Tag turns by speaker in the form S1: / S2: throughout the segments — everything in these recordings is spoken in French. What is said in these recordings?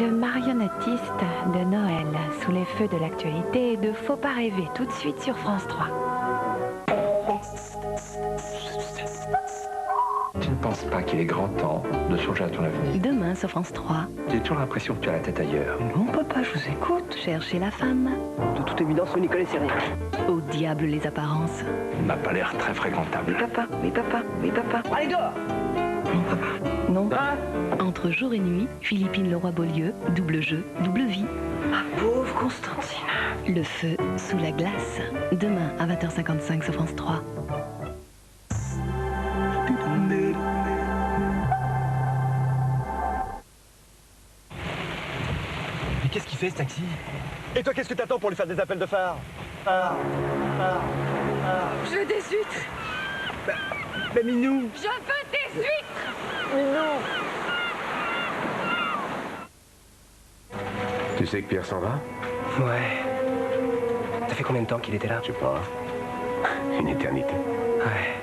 S1: Le marionnettiste de Noël, sous les feux de l'actualité et de Faut pas rêver, tout de suite sur France 3.
S2: Tu ne penses pas qu'il est grand temps de songer à ton avenir?
S1: Demain sur France 3.
S2: J'ai toujours l'impression que tu as la tête ailleurs.
S1: Non papa, je vous écoute. Cherchez la femme.
S3: De toute évidence, vous n'y connaissez rien.
S1: Au diable les apparences.
S2: Il n'a pas l'air très fréquentable.
S1: Oui papa, oui papa, oui papa.
S3: Allez dehors!
S1: Non papa. Non.
S3: Hein?
S1: Entre jour et nuit, Philippine Leroy-Beaulieu, double jeu, double vie.
S3: Ma pauvre Constantine.
S1: Le feu sous la glace. Demain à 20h55 sur France 3.
S3: Mais qu'est-ce qu'il fait ce taxi? Et toi, qu'est-ce que t'attends pour lui faire des appels de phare?
S4: Je veux des huîtres.
S3: Mais Minou!
S4: Je veux des huîtres.
S3: Minou!
S5: Tu sais que Pierre s'en va?
S3: Ouais. Ça fait combien de temps qu'il était là?
S5: Je sais pas. Une éternité.
S3: Ouais.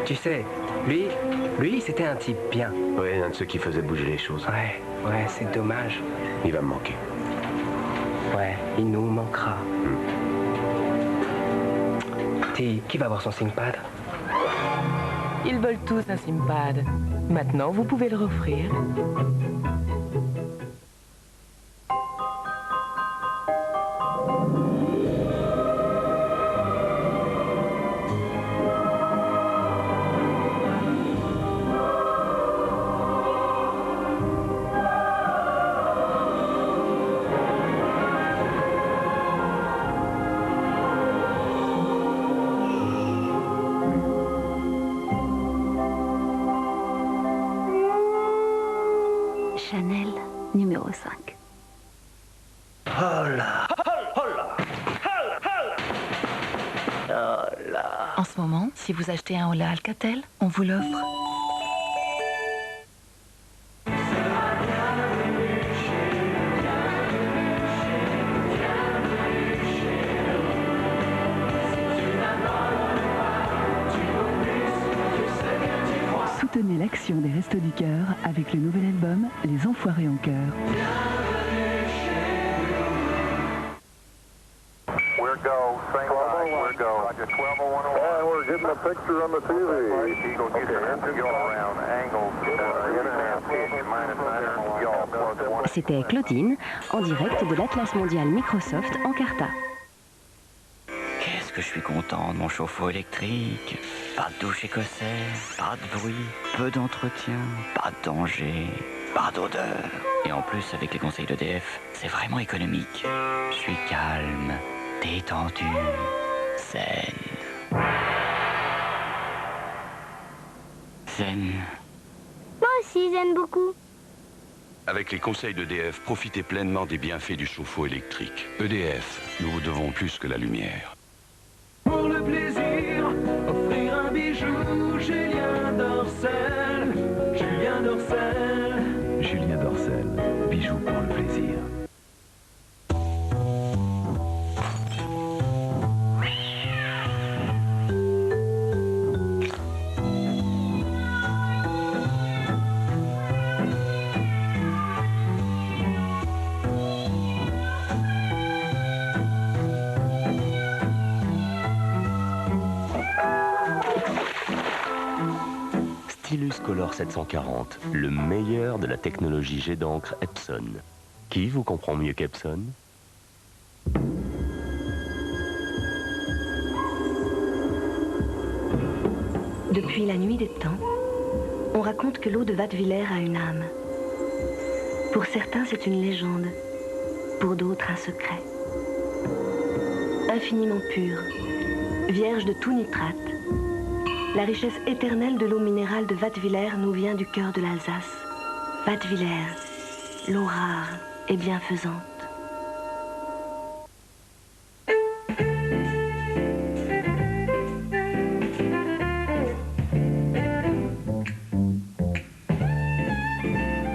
S3: Tu sais, lui, c'était un type bien.
S5: Ouais, un de ceux qui faisait bouger les choses.
S3: Ouais, c'est dommage.
S5: Il va me manquer.
S3: Ouais, il nous manquera. Qui va avoir son ThinkPad?
S6: Ils veulent tous un SIMPAD. Maintenant, vous pouvez leur offrir.
S1: Chanel numéro 5. En ce moment, si vous achetez un Holla Alcatel, on vous l'offre. Soutenez l'action des Restos du Cœur avec le nouvel album Les Enfoirés en Cœur.
S7: We're go, same line, we're go. Roger, 1201. And we're getting a picture on the TV. Eagle, get your engine go around, angle, internet pitch, -9, yaw, +1.
S1: C'était Claudine, en direct de l'Atlas mondial Microsoft en Carta.
S8: Qu'est-ce que je suis content de mon chauffe-eau électrique. Pas de douche écossaise, pas de bruit, peu d'entretien, pas de danger, pas d'odeur. Et en plus, avec les conseils d'EDF, c'est vraiment économique. Je suis calme, détendu, zen. Zen.
S9: Moi aussi, j'aime beaucoup.
S10: Avec les conseils d'EDF, profitez pleinement des bienfaits du chauffe-eau électrique. EDF, nous vous devons plus que la lumière.
S11: Pour le plaisir, offrir un bijou, Julien Dorcel. Julien Dorcel.
S2: Julien Dorcel, bijoux pour le plaisir.
S12: Stylus Color 740, le meilleur de la technologie jet d'encre Epson. Qui vous comprend mieux qu'Epson?
S1: Depuis la nuit des temps, on raconte que l'eau de Wattwiller a une âme. Pour certains, c'est une légende. Pour d'autres, un secret. Infiniment pure, vierge de tout nitrate, la richesse éternelle de l'eau minérale de Wattwiller nous vient du cœur de l'Alsace. Wattwiller, l'eau rare et bienfaisante.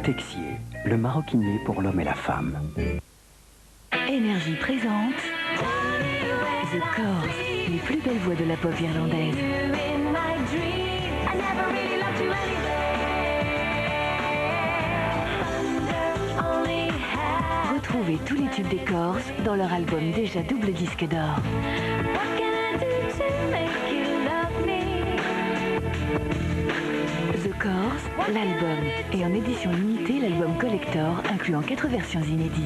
S13: Texier, le maroquinier pour l'homme et la femme.
S1: Énergie présente The Corrs, les plus belles voix de la pop irlandaise.
S14: Retrouvez tous les tubes des Corrs dans leur album déjà double disque d'or. The Corrs, l'album, et en édition limitée, l'album collector, incluant 4 versions inédites.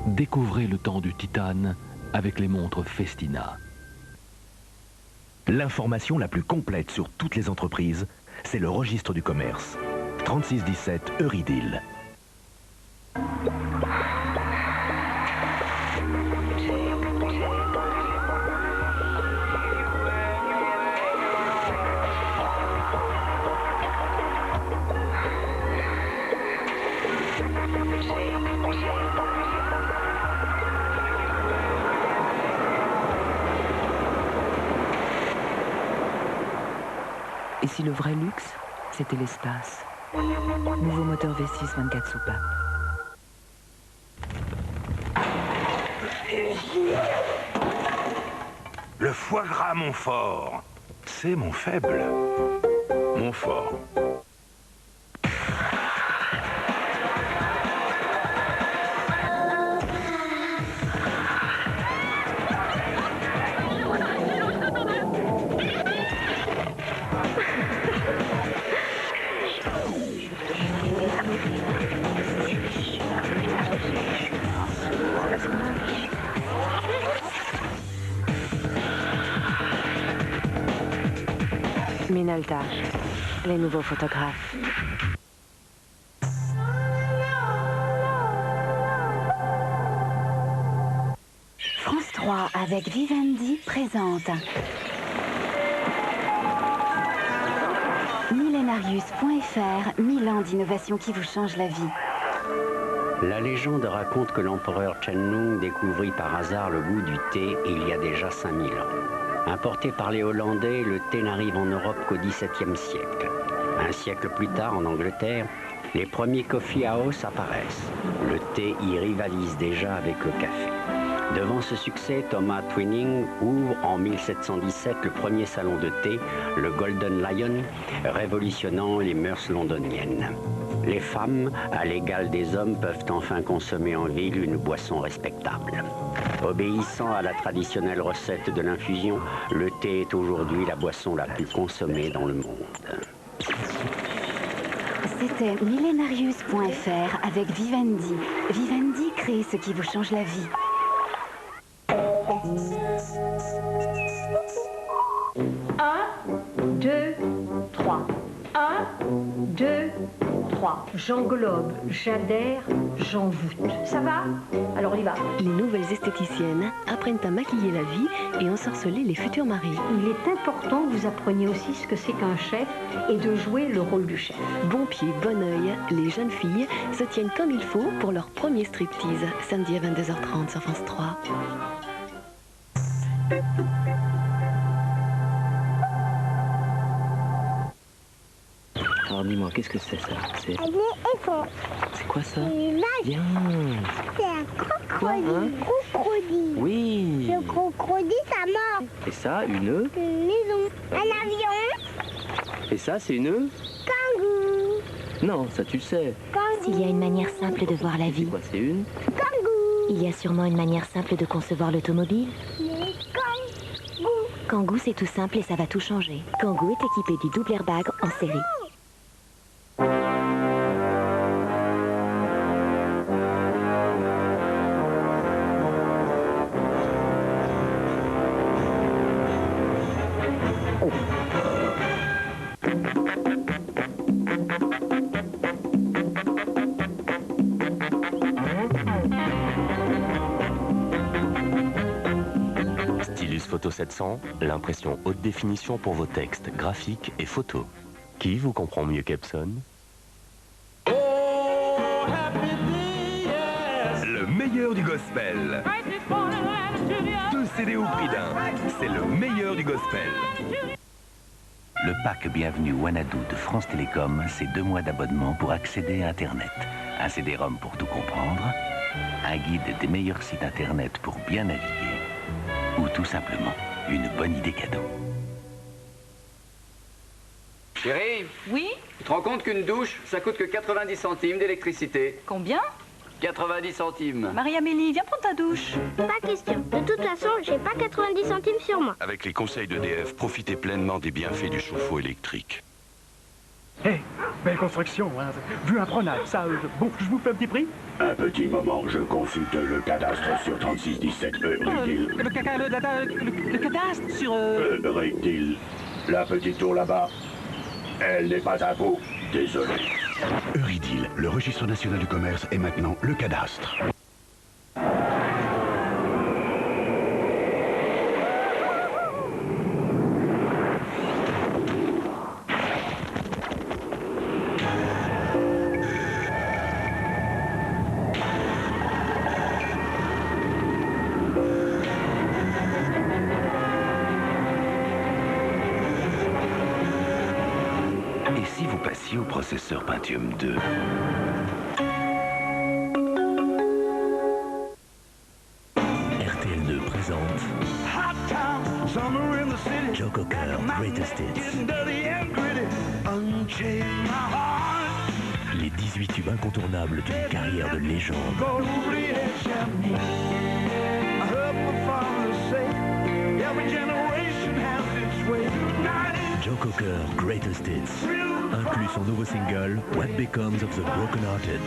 S15: Découvrez le temps du titane avec les montres Festina.
S16: L'information la plus complète sur toutes les entreprises, c'est le registre du commerce. 3617 Eurydeal.
S6: Et si le vrai luxe, c'était l'espace? Nouveau moteur V6 24 soupapes.
S17: Le foie gras, mon fort. C'est mon faible. Mon fort.
S1: Minolta, les nouveaux photographes.
S14: France 3 avec Vivendi présente Millenarius.fr, 1000 ans d'innovation qui vous change la vie.
S13: La légende raconte que l'empereur Chen découvrit par hasard le goût du thé il y a déjà 5000 ans. Importé par les Hollandais, le thé n'arrive en Europe qu'au XVIIe siècle. Un siècle plus tard, en Angleterre, les premiers coffee house apparaissent. Le thé y rivalise déjà avec le café. Devant ce succès, Thomas Twining ouvre en 1717 le premier salon de thé, le Golden Lion, révolutionnant les mœurs londoniennes. Les femmes, à l'égal des hommes, peuvent enfin consommer en ville une boisson respectable. Obéissant à la traditionnelle recette de l'infusion, le thé est aujourd'hui la boisson la plus consommée dans le monde.
S14: C'était Millenarius.fr avec Vivendi. Vivendi crée ce qui vous change la vie.
S18: Un, deux, trois. 1, 2, 3. J'englobe, j'adhère, j'envoûte. Ça va? Alors on y va.
S1: Les nouvelles esthéticiennes apprennent à maquiller la vie et ensorceler les futurs maris.
S18: Il est important que vous appreniez aussi ce que c'est qu'un chef et de jouer le rôle du chef.
S1: Bon pied, bon oeil, les jeunes filles se tiennent comme il faut pour leur premier striptease, samedi à 22h30 sur France 3.
S3: Alors dis-moi, qu'est-ce que c'est ça? C'est quoi ça? Bien.
S9: C'est un crocodile. Crocodile.
S3: Oui.
S9: Le crocodile, ça mord.
S3: Et ça, une
S9: maison. Un avion.
S3: Et ça, c'est une
S9: Kangourou.
S3: Non, ça tu le sais.
S19: S'il y a une manière simple de voir la vie.
S3: C'est quoi, c'est une
S9: Kangoo.
S19: Il y a sûrement une manière simple de concevoir l'automobile.
S9: Kangoo.
S19: Kangoo, c'est tout simple et ça va tout changer. Kangoo est équipé du double airbag en série.
S12: Stylus Photo 700, l'impression haute définition pour vos textes, graphiques et photos. Qui vous comprend mieux qu'Epson?
S16: Le meilleur du gospel. 2 CD au prix d'un. C'est le meilleur du gospel.
S20: Le pack Bienvenue Wanadoo de France Télécom, c'est 2 mois d'abonnement pour accéder à Internet. Un CD-ROM pour tout comprendre, un guide des meilleurs sites Internet pour bien naviguer, ou tout simplement une bonne idée cadeau.
S8: Chérie?
S21: Oui?
S8: Tu te rends compte qu'une douche, ça coûte que 90 centimes d'électricité?
S21: Combien?
S8: 90 centimes.
S21: Marie-Amélie, viens prendre ta douche.
S9: Pas question. De toute façon, j'ai pas 90 centimes sur moi.
S10: Avec les conseils d'EDF, profitez pleinement des bienfaits du chauffe-eau électrique.
S22: Hé, belle construction, hein. Vue imprenable, ça, bon, je vous fais un petit prix?
S23: Un petit moment, je consulte le cadastre sur 3617 Rue-Deal.
S22: Le cadastre sur...
S23: Rue-Deal. La petite tour là-bas, elle n'est pas à vous. Désolé.
S16: Euridil, le registre national du commerce est maintenant le cadastre.
S20: Et si vous passiez au processeur Pentium 2? RTL2 présente Joe Cocker, Greatest Hits. Les 18 tubes incontournables d'une carrière de légende. Joe Cocker, Greatest Hits, inclut son nouveau single What Becomes of the Broken Hearted.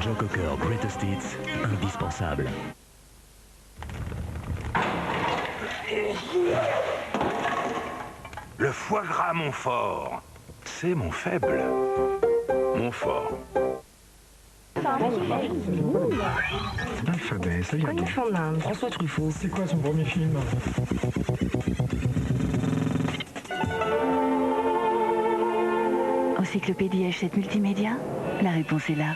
S20: Joe Cocker, Greatest Hits, indispensable.
S17: Le foie gras, mon fort, c'est mon faible. Mon fort.
S22: L'alphabet, ça vient d'où?
S3: François Truffaut.
S22: C'est quoi son premier film?
S1: Encyclopédie Hachette Multimédia? La réponse est là.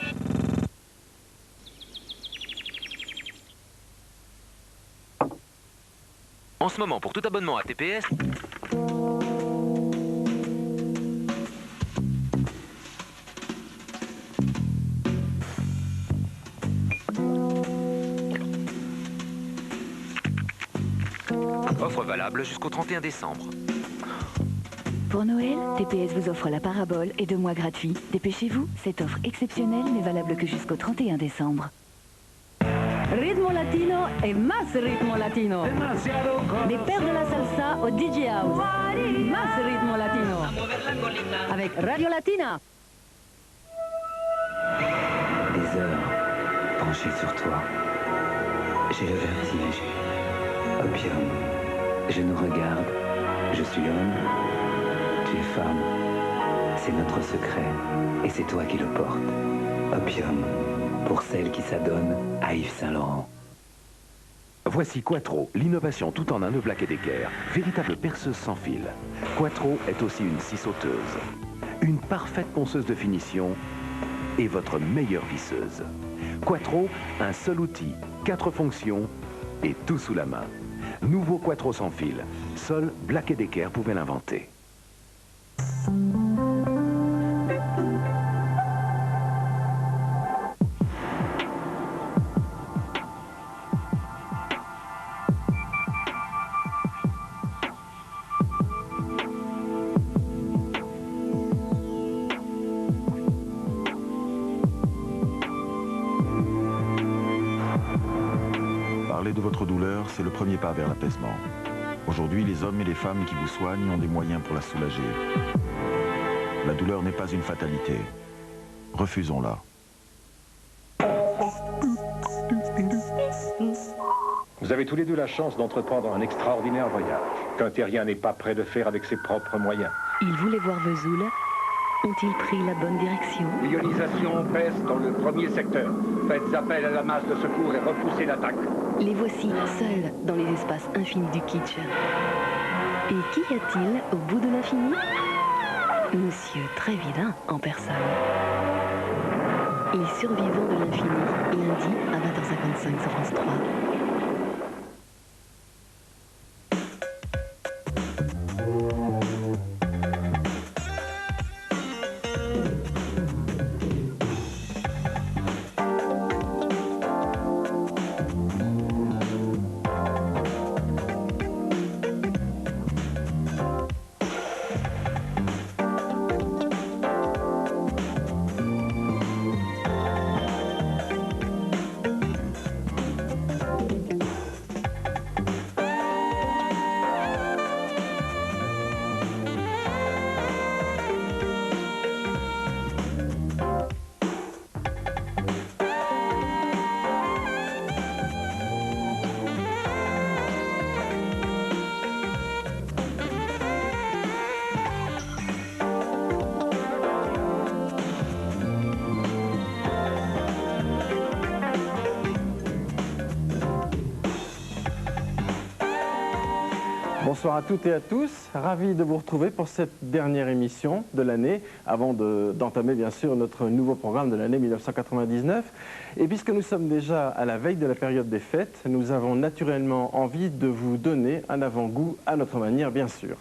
S3: En ce moment, pour tout abonnement à TPS... Offre valable jusqu'au 31 décembre.
S1: Pour Noël, TPS vous offre la parabole et 2 mois gratuits. Dépêchez-vous, cette offre exceptionnelle n'est valable que jusqu'au 31 décembre.
S18: Ritmo latino et más ritmo latino. Des pères de la salsa au DJ House. Más ritmo latino. Avec Radio Latina.
S3: Des heures penchées sur toi. J'ai le vertige. Opium. Je nous regarde. Je suis homme. Tu es femme. C'est notre secret. Et c'est toi qui le portes. Opium. Pour celle qui s'adonne à Yves Saint-Laurent.
S16: Voici Quattro, l'innovation tout en un de Black & Decker, véritable perceuse sans fil. Quattro est aussi une scie sauteuse, une parfaite ponceuse de finition et votre meilleure visseuse. Quattro, un seul outil, 4 fonctions et tout sous la main. Nouveau Quattro sans fil, seul Black & Decker pouvait l'inventer.
S24: Parler de votre douleur, c'est le premier pas vers l'apaisement. Aujourd'hui, les hommes et les femmes qui vous soignent ont des moyens pour la soulager. La douleur n'est pas une fatalité. Refusons-la.
S2: Vous avez tous les deux la chance d'entreprendre un extraordinaire voyage, qu'un terrien n'est pas prêt de faire avec ses propres moyens.
S1: Ils voulaient voir Vesoul. Ont-ils pris la bonne direction?
S2: L'ionisation pèse dans le premier secteur. Faites appel à la masse de secours et repoussez l'attaque.
S1: Les voici, seuls, dans les espaces infinis du kitsch. Et qu'y a-t-il au bout de l'infini? Monsieur Trévidin en personne. Les survivants de l'infini, lundi à 20h55 sur France 3.
S4: Bonsoir à toutes et à tous, ravi de vous retrouver pour cette dernière émission de l'année, avant d'entamer bien sûr notre nouveau programme de l'année 1999. Et puisque nous sommes déjà à la veille de la période des fêtes, nous avons naturellement envie de vous donner un avant-goût à notre manière bien sûr.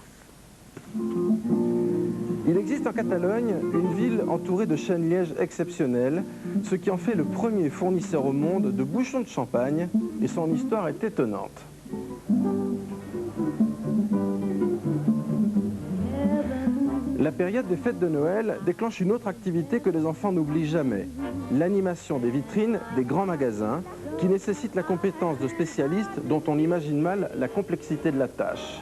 S4: Il existe en Catalogne une ville entourée de chênes lièges exceptionnels, ce qui en fait le premier fournisseur au monde de bouchons de champagne, et son histoire est étonnante. La période des fêtes de Noël déclenche une autre activité que les enfants n'oublient jamais, l'animation des vitrines des grands magasins, qui nécessite la compétence de spécialistes dont on imagine mal la complexité de la tâche.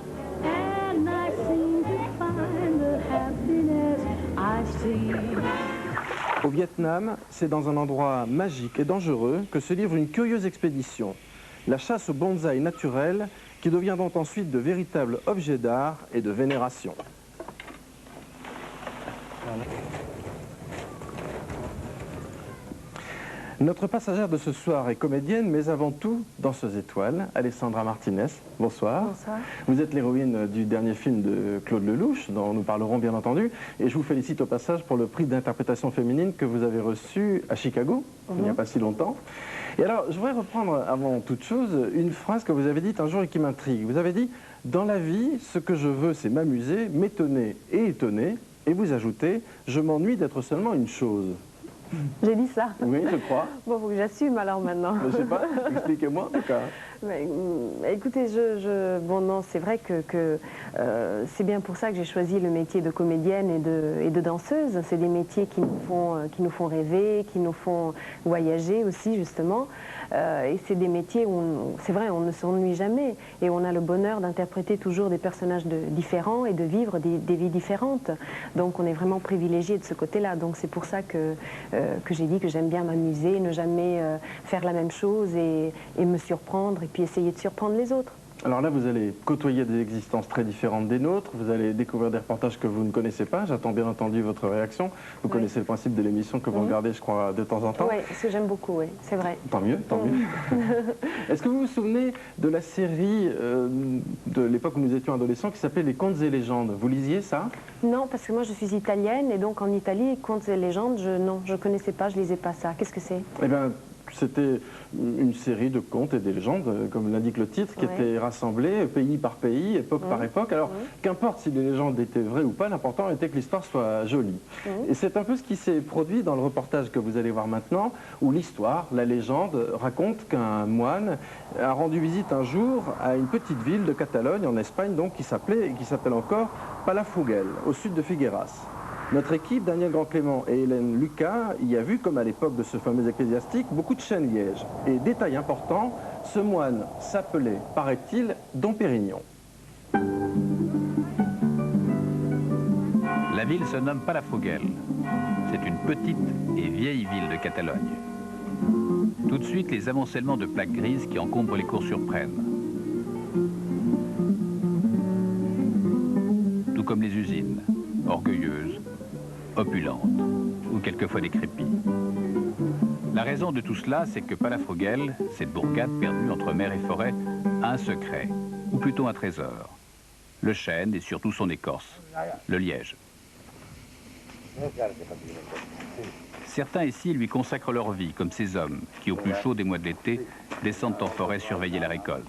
S4: Au Vietnam, c'est dans un endroit magique et dangereux que se livre une curieuse expédition, la chasse aux bonsaïs naturels, qui deviendront ensuite de véritables objets d'art et de vénération. Notre passagère de ce soir est comédienne, mais avant tout danseuse étoile, Alessandra Martinez. Bonsoir.
S5: Bonsoir.
S4: Vous êtes l'héroïne du dernier film de Claude Lelouch, dont nous parlerons bien entendu, et je vous félicite au passage pour le prix d'interprétation féminine que vous avez reçu à Chicago, il n'y a pas si longtemps. Et alors, je voudrais reprendre avant toute chose une phrase que vous avez dite un jour et qui m'intrigue. Vous avez dit « Dans la vie, ce que je veux, c'est m'amuser, m'étonner et étonner », et vous ajoutez « Je m'ennuie d'être seulement une chose ».
S5: J'ai dit ça.
S4: Oui, je crois.
S5: Bon, faut que j'assume alors maintenant.
S4: Je sais pas, expliquez-moi en tout cas.
S5: Mais, écoutez, bon non, c'est vrai que c'est bien pour ça que j'ai choisi le métier de comédienne et de danseuse. C'est des métiers qui nous font rêver, qui nous font voyager aussi justement. Et c'est des métiers où, c'est vrai, on ne s'ennuie jamais. Et on a le bonheur d'interpréter toujours des personnages différents et de vivre des vies différentes. Donc on est vraiment privilégié de ce côté-là. Donc c'est pour ça que j'ai dit que j'aime bien m'amuser, ne jamais faire la même chose et me surprendre et puis essayer de surprendre les autres.
S4: Alors là, vous allez côtoyer des existences très différentes des nôtres, vous allez découvrir des reportages que vous ne connaissez pas. J'attends bien entendu votre réaction. Vous connaissez le principe de l'émission que vous regardez, je crois, de temps en temps.
S5: Oui, ce que j'aime beaucoup, oui, c'est vrai.
S4: Tant mieux, tant mieux. Est-ce que vous vous souvenez de la série de l'époque où nous étions adolescents qui s'appelait Les Contes et Légendes? Vous lisiez ça?
S5: Non, parce que moi je suis italienne et donc en Italie, Contes et Légendes, non, je ne connaissais pas, je ne lisais pas ça. Qu'est-ce que c'est?
S4: Eh bien, c'était une série de contes et des légendes, comme l'indique le titre, qui étaient rassemblés pays par pays, époque par époque. Alors, qu'importe si les légendes étaient vraies ou pas, l'important était que l'histoire soit jolie. Et c'est un peu ce qui s'est produit dans le reportage que vous allez voir maintenant, où l'histoire, la légende, raconte qu'un moine a rendu visite un jour à une petite ville de Catalogne, en Espagne, donc, qui s'appelle encore Palafrugell, au sud de Figueras. Notre équipe, Daniel Grand-Clément et Hélène Lucas, y a vu, comme à l'époque de ce fameux ecclésiastique, beaucoup de chênes lièges. Et détail important, ce moine s'appelait, paraît-il, Dom Pérignon.
S7: La ville se nomme Palafrugell. C'est une petite et vieille ville de Catalogne. Tout de suite, les amoncellements de plaques grises qui encombrent les cours surprennent. Tout comme les usines, orgueilleuses, opulentes, ou quelquefois décrépies. La raison de tout cela, c'est que Palafrugell, cette bourgade perdue entre mer et forêt, a un secret, ou plutôt un trésor. Le chêne et surtout son écorce, le liège. Certains ici lui consacrent leur vie, comme ces hommes qui, au plus chaud des mois de l'été, descendent en forêt surveiller la récolte.